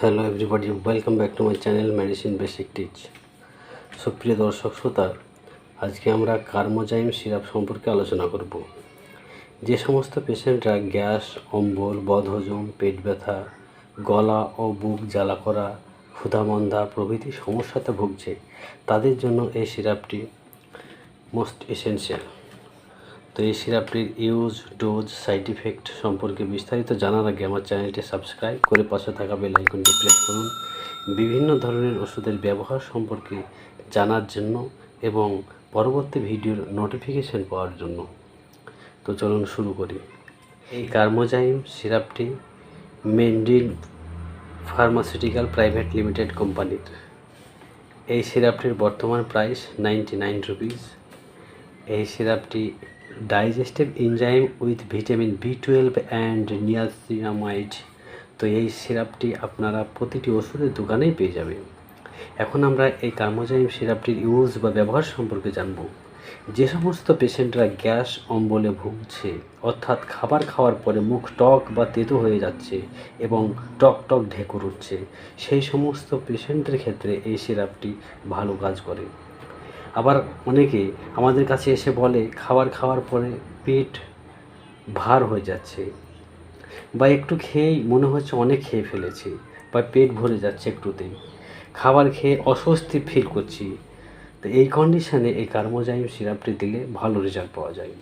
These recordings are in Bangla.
Hello everybody, welcome back to my channel medicine basic teach. সুপ্রিয় দর্শক শ্রোতা, আজকে আমরা কার্মোজাইম সিরাপ সম্পর্কে আলোচনা করব। যে সমস্ত পেশেন্টরা গ্যাস, অম্বল, বদহজম, পেট ব্যথা, গলা ও বুক জ্বালা করা, ক্ষুধামন্দা প্রভৃতি সমস্যাতে ভুগছে, তাদের জন্য এই সিরাপটি মোস্ট এসেনশিয়াল। তো এই সিরাপটির ইউজ, ডোজ, সাইড ইফেক্ট সম্পর্কে বিস্তারিত জানার আগে আমার চ্যানেলটি সাবস্ক্রাইব করে পাশে থাকা বেল আইকনটি প্রেস করুন বিভিন্ন ধরনের ওষুধের ব্যবহার সম্পর্কে জানার জন্য এবং পরবর্তী ভিডিওর নোটিফিকেশন পাওয়ার জন্য। তো চলুন শুরু করি। এই কার্মোজাইম সিরাপটি মেন্ডিল ফার্মাসিউটিক্যাল প্রাইভেট লিমিটেড কোম্পানির। এই সিরাপটির বর্তমান প্রাইস 99 রুপিস। এই সিরাপটি digestive enzyme with vitamin B12 and niacinamide. তো এই সিরাপটি আপনারা প্রতিটি ওষুধের দোকানেই পেয়ে যাবেন। এখন আমরা এই কার্মোজাইম সিরাপটির ইউজ বা ব্যবহার সম্পর্কে জানব। যে সমস্ত পেশেন্টরা গ্যাস, অম্বলে ভুগছে, অর্থাৎ খাবার খাওয়ার পরে মুখ টক বা তেতো হয়ে যাচ্ছে এবং টক টক ঢেকুর উঠছে, সেই সমস্ত পেশেন্টদের ক্ষেত্রে এই সিরাপটি ভালো কাজ করে। আবার অনেকে আমাদের কাছে এসে বলে খাবার খাওয়ার পরে পেট ভার হয়ে যাচ্ছে, বা একটু খেয়েই মনে হচ্ছে অনেক খেয়ে ফেলেছি, বা পেট ভরে যাচ্ছে একটুতেই, খাবার খেয়ে অস্বস্তি ফিল করছি। তো এই কন্ডিশানে এই কার্মোজাইম সিরাপটি দিলে ভালো রেজাল্ট পাওয়া যায়।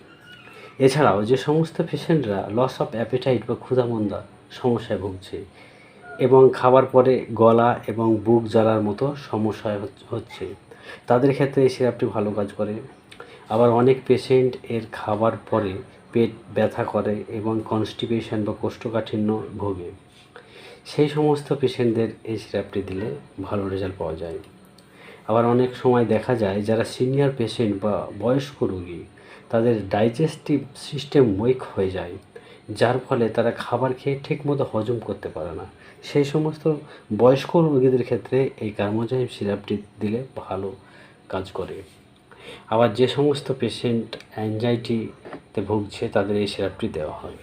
এছাড়াও যে সমস্ত পেশেন্টরা লস অফ অ্যাপেটাইট বা ক্ষুধামন্দা সমস্যায় ভুগছে এবং খাবার পরে গলা এবং বুক জ্বালার মতো সমস্যা হচ্ছে, তাদের ক্ষেত্রে এই সিরাপটি ভালো কাজ করে। আবার অনেক পেশেন্ট এর খাবার পরে পেট ব্যথা করে এবং কনস্টিপেশন বা কোষ্ঠকাঠিন্য ভোগে, সেই সমস্ত পেশেন্টদের এই সিরাপটি দিলে ভালো রেজাল্ট পাওয়া যায়। আবার অনেক সময় দেখা যায় যারা সিনিয়র পেশেন্ট বা বয়স্ক রোগী, তাদের ডাইজেস্টিভ সিস্টেম উইক হয়ে যায়, যার ফলে তারা খাবার খেয়ে ঠিকমতো হজম করতে পারে না, সেই সমস্ত বয়স্ক রোগীদের ক্ষেত্রে এই কার্মোজাইম সিরাপটি দিলে ভালো কাজ করে। আবার যে সমস্ত পেশেন্ট অ্যাংজাইটিতে ভুগছে, তাদের এই সিরাপটি দেওয়া হয়।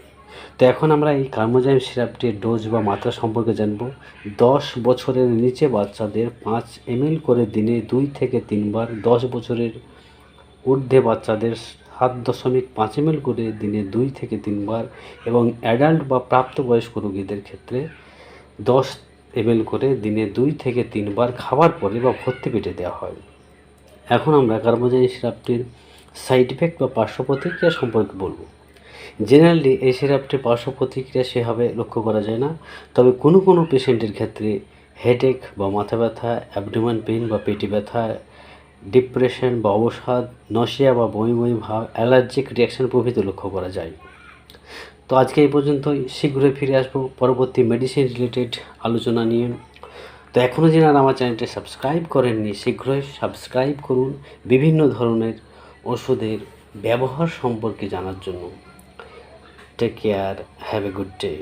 তো এখন আমরা এই কার্মোজাইম সিরাপটির ডোজ বা মাত্রা সম্পর্কে জানব। 10 বছরের নিচে বাচ্চাদের 5 ml করে দিনে 2 থেকে 3 বার, 10 বছরের ঊর্ধ্বে বাচ্চাদের 7.5 ml করে দিনে 2 থেকে 3 বার এবং অ্যাডাল্ট বা প্রাপ্তবয়স্ক রোগীদের ক্ষেত্রে 10 ml করে দিনে 2 থেকে 3 বার খাবার পরে বা ভর্তি পেটে দেওয়া হয়। এখন আমরা কার্মোজাইম সিরাপটির সাইড ইফেক্ট বা পার্শ্ব প্রতিক্রিয়া সম্পর্কে বলব। জেনারেলি এই সিরাপটির পার্শ্ব প্রতিক্রিয়া সেভাবে লক্ষ্য করা যায় না, তবে কোনো কোনো পেশেন্টের ক্ষেত্রে হেডেক বা মাথা ব্যথা, অ্যাবডোমেন পেইন বা পেটে ব্যথা, ডিপ্রেশন বা অবসাদ, নশিয়া বা বমি বমি ভাব, অ্যালার্জিক রিয়াকশন প্রভৃতি লক্ষ্য করা যায়। তো আজকে এই পর্যন্তই। শীঘ্রই ফিরে আসবো পরবর্তী মেডিসিন রিলেটেড আলোচনা নিয়ে। তো এখনও যারা আমার চ্যানেলটি সাবস্ক্রাইব করেননি, শীঘ্রই সাবস্ক্রাইব করুন বিভিন্ন ধরনের ওষুধের ব্যবহার সম্পর্কে জানার জন্য। Take care. Have a good day.